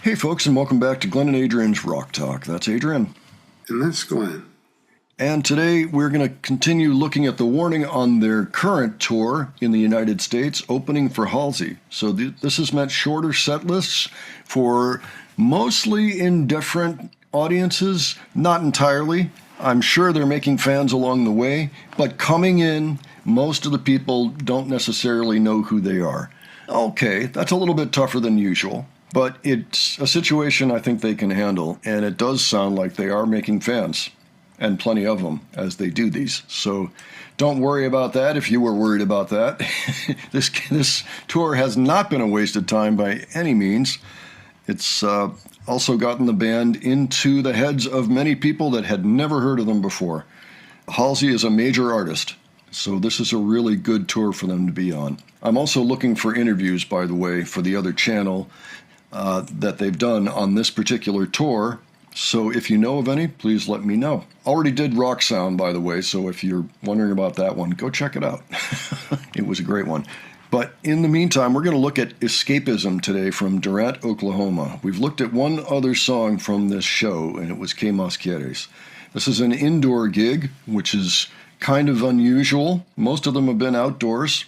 Hey folks, and welcome back to Glenn and Adrian's Rock Talk. That's Adrian. And that's Glenn. And today we're going to continue looking at the warning on their current tour in the United States, opening for Halsey. So this has meant shorter set lists for mostly indifferent audiences, not entirely. I'm sure they're making fans along the way, but coming in, most of the people don't necessarily know who they are. Okay, that's a little bit tougher than usual. But it's a situation I think they can handle, and it does sound like they are making fans, and plenty of them, as they do these. So don't worry about that if you were worried about that. This tour has not been a waste of time by any means. It's also gotten the band into the heads of many people that had never heard of them before. Halsey is a major artist, so this is a really good tour for them to be on. I'm also looking for interviews, by the way, for the other channel that they've done on this particular tour. So if you know of any, please let me know. Already did Rock Sound, by the way, so if you're wondering about that one, go check it out. It was a great one. But in the meantime, we're going to look at Escapism today from Durant, Oklahoma. We've looked at one other song from this show, and it was Que Mas Quieres. This is an indoor gig, which is kind of unusual. Most of them have been outdoors.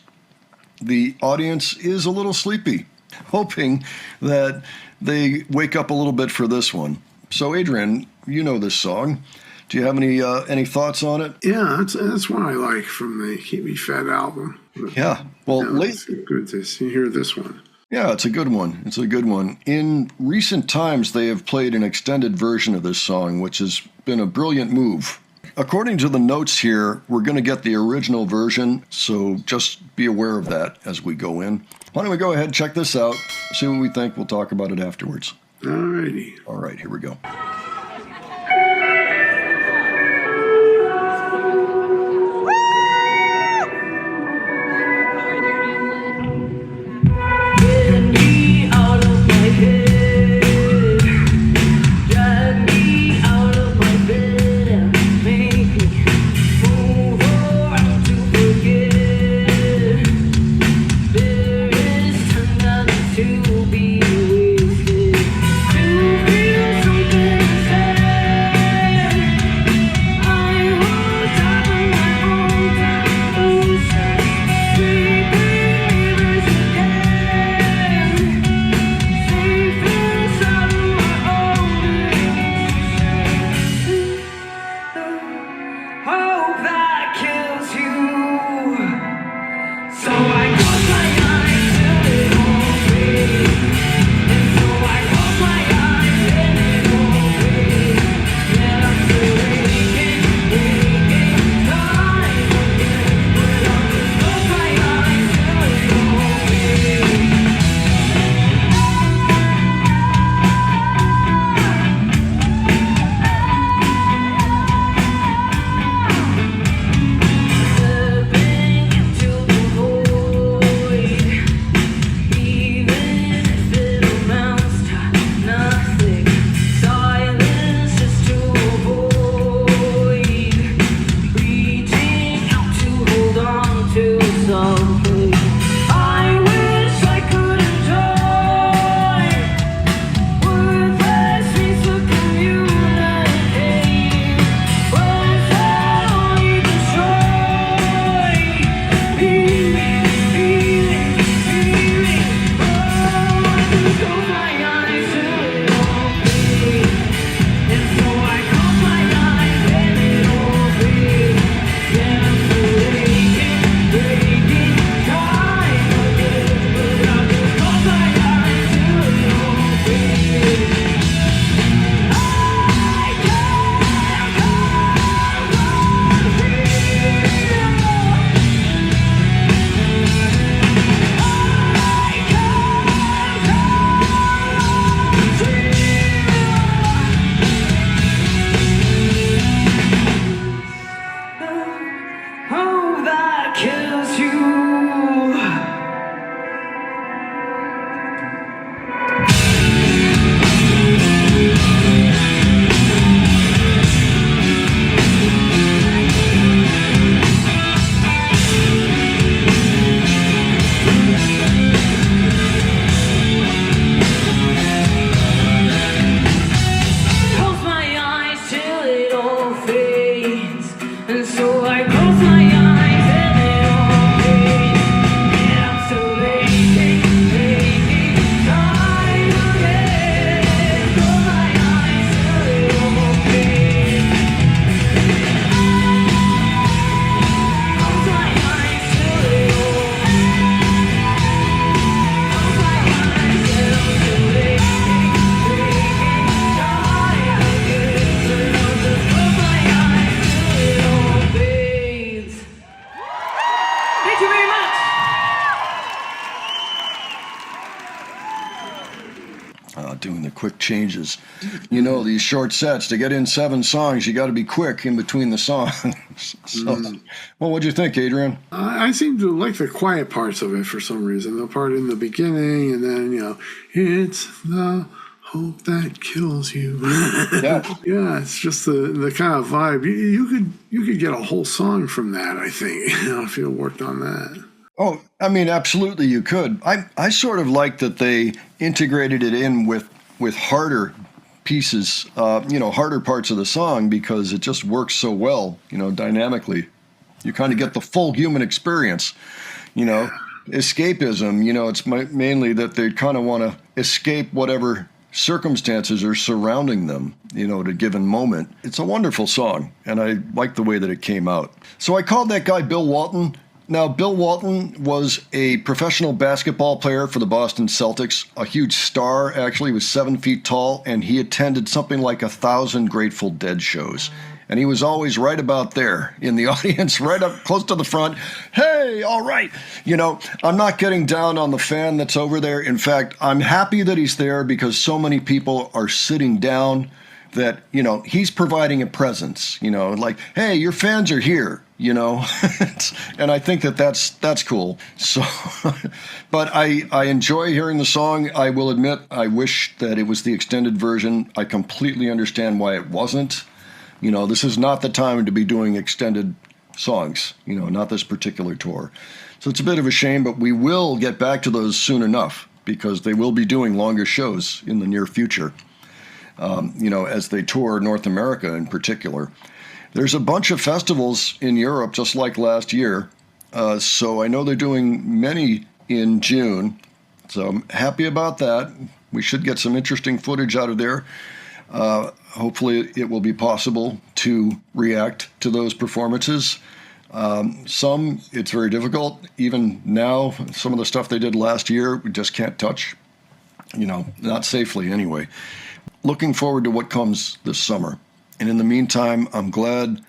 The audience is a little sleepy, hoping that they wake up a little bit for this one. So, Adrian, you know this song. Do you have any thoughts on it? Yeah, that's one I like from the Keep Me Fed album. Yeah, well, it's good to hear this one. Yeah, it's a good one. It's a good one. In recent times, they have played an extended version of this song, which has been a brilliant move. According to the notes here, we're going to get the original version, so just be aware of that as we go in. Why don't we go ahead and check this out, see what we think. We'll talk about it afterwards. Alrighty. All right, here we go. To be wasted, to feel something. the quick changes. You know, these short sets, to get in 7 songs, you got to be quick in between the songs. So, well, what'd you think, Adrian? I seem to like the quiet parts of it for some reason. The part in the beginning, and then, it's the hope that kills you. Yeah. Yeah, it's just the kind of vibe. You could get a whole song from that, I think, if you worked on that. Oh, I mean, absolutely you could. I sort of like that they integrated it in with harder pieces, harder parts of the song, because it just works so well, dynamically. You kind of get the full human experience, escapism, it's mainly that they kind of want to escape whatever circumstances are surrounding them, at a given moment. It's a wonderful song, and I like the way that it came out. So I called that guy Bill Walton. Now, Bill Walton was a professional basketball player for the Boston Celtics, a huge star, actually. He was 7 feet tall, and he attended something like 1,000 Grateful Dead shows. And he was always right about there in the audience, right up close to the front. Hey, all right. I'm not getting down on the fan that's over there. In fact, I'm happy that he's there, because so many people are sitting down that, he's providing a presence, like, hey, your fans are here, and I think that's cool. So, but I enjoy hearing the song. I will admit, I wish that it was the extended version. I completely understand why it wasn't. This is not the time to be doing extended songs, not this particular tour. So it's a bit of a shame, but we will get back to those soon enough, because they will be doing longer shows in the near future. As they tour North America in particular. There's a bunch of festivals in Europe, just like last year. So I know they're doing many in June. So I'm happy about that. We should get some interesting footage out of there. Hopefully it will be possible to react to those performances. Some, it's very difficult. Even now, some of the stuff they did last year, we just can't touch, not safely anyway. Looking forward to what comes this summer. And in the meantime, I'm glad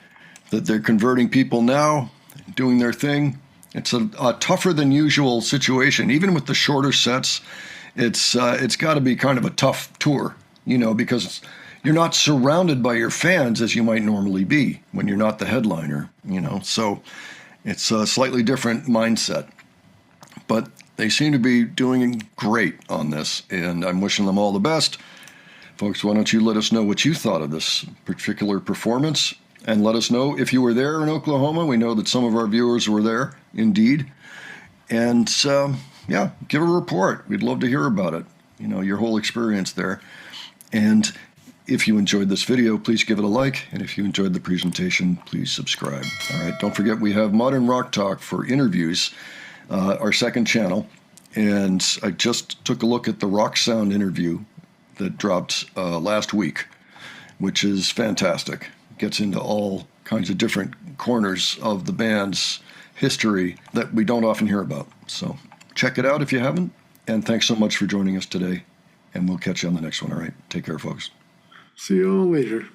that they're converting people now, doing their thing. It's a tougher than usual situation. Even with the shorter sets, it's got to be kind of a tough tour, because you're not surrounded by your fans as you might normally be when you're not the headliner, So it's a slightly different mindset. But they seem to be doing great on this, and I'm wishing them all the best. Folks, why don't you let us know what you thought of this particular performance, and let us know if you were there in Oklahoma. We know that some of our viewers were there, indeed. And, give a report. We'd love to hear about it, your whole experience there. And if you enjoyed this video, please give it a like. And if you enjoyed the presentation, please subscribe. All right, don't forget we have Modern Rock Talk for interviews, our second channel. And I just took a look at the Rock Sound interview that dropped last week, which is fantastic. Gets into all kinds of different corners of the band's history that we don't often hear about. So check it out if you haven't. And thanks so much for joining us today. And we'll catch you on the next one. All right. Take care, folks. See you all later.